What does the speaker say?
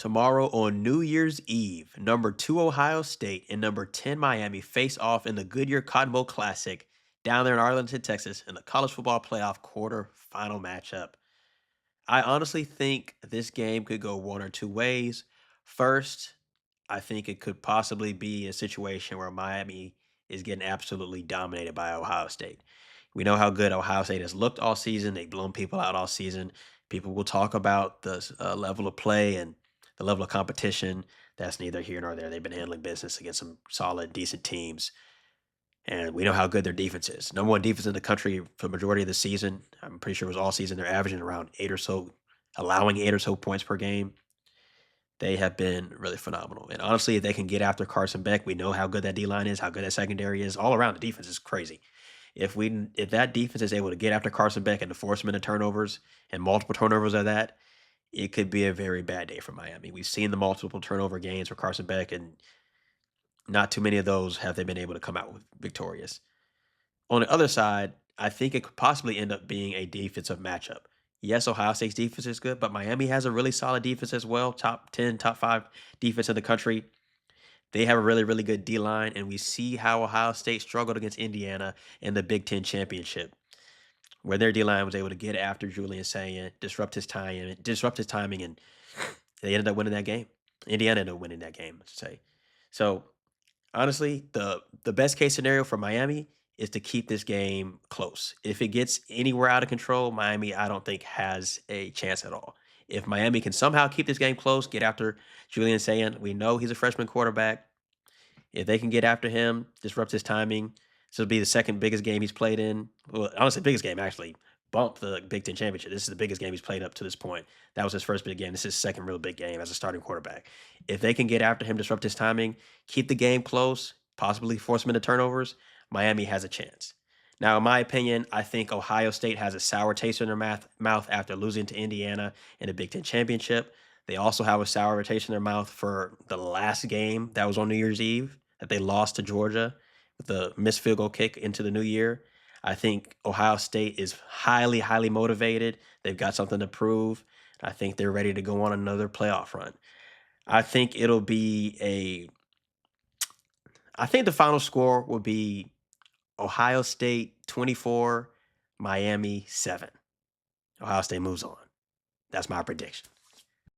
Tomorrow on New Year's Eve, number 2 Ohio State and number 10 Miami face off in the Goodyear Cotton Bowl Classic down there in Arlington, Texas, in the college football playoff quarter-final matchup. I honestly think this game could go one or two ways. First, I think it could possibly be a situation where Miami is getting absolutely dominated by Ohio State. We know how good Ohio State has looked all season. They've blown people out all season. People will talk about the level of play and the level of competition. That's neither here nor there. They've been handling business against some solid, decent teams. And we know how good their defense is. Number one defense in the country for the majority of the season. I'm pretty sure it was all season. They're averaging around eight or so, allowing eight or so points per game. They have been really phenomenal. And honestly, if they can get after Carson Beck, we know how good that D line is, how good that secondary is. All around the defense is crazy. If that defense is able to get after Carson Beck and to force him into turnovers and multiple turnovers of that, it could be a very bad day for Miami. We've seen the multiple turnover games for Carson Beck, and not too many of those have they been able to come out with victorious. On the other side, I think it could possibly end up being a defensive matchup. Yes, Ohio State's defense is good, but Miami has a really solid defense as well. Top 10, top five defense in the country. They have a really, really good D line, and we see how Ohio State struggled against Indiana in the Big Ten championship, where their D line was able to get after Julian Sayin, disrupt his timing, and they ended up winning that game. Indiana ended up winning that game, I should say. So honestly, the best case scenario for Miami is to keep this game close. If it gets anywhere out of control, Miami, I don't think has a chance at all. If Miami can somehow keep this game close, get after Julian Sayin, we know he's a freshman quarterback. If they can get after him, disrupt his timing, this will be the second biggest game he's played in. Well, honestly, biggest game actually. Bump the Big Ten championship. This is the biggest game he's played up to this point. That was his first big game. This is his second real big game as a starting quarterback. If they can get after him, disrupt his timing, keep the game close, possibly force him into turnovers, Miami has a chance. Now, in my opinion, I think Ohio State has a sour taste in their mouth after losing to Indiana in the Big Ten championship. They also have a sour taste in their mouth for the last game that was on New Year's Eve that they lost to Georgia with the missed field goal kick into the new year. I think Ohio State is highly, highly motivated. They've got something to prove. I think they're ready to go on another playoff run. I think it'll be a I think the final score will be Ohio State 24, Miami 7. Ohio State moves on. That's my prediction.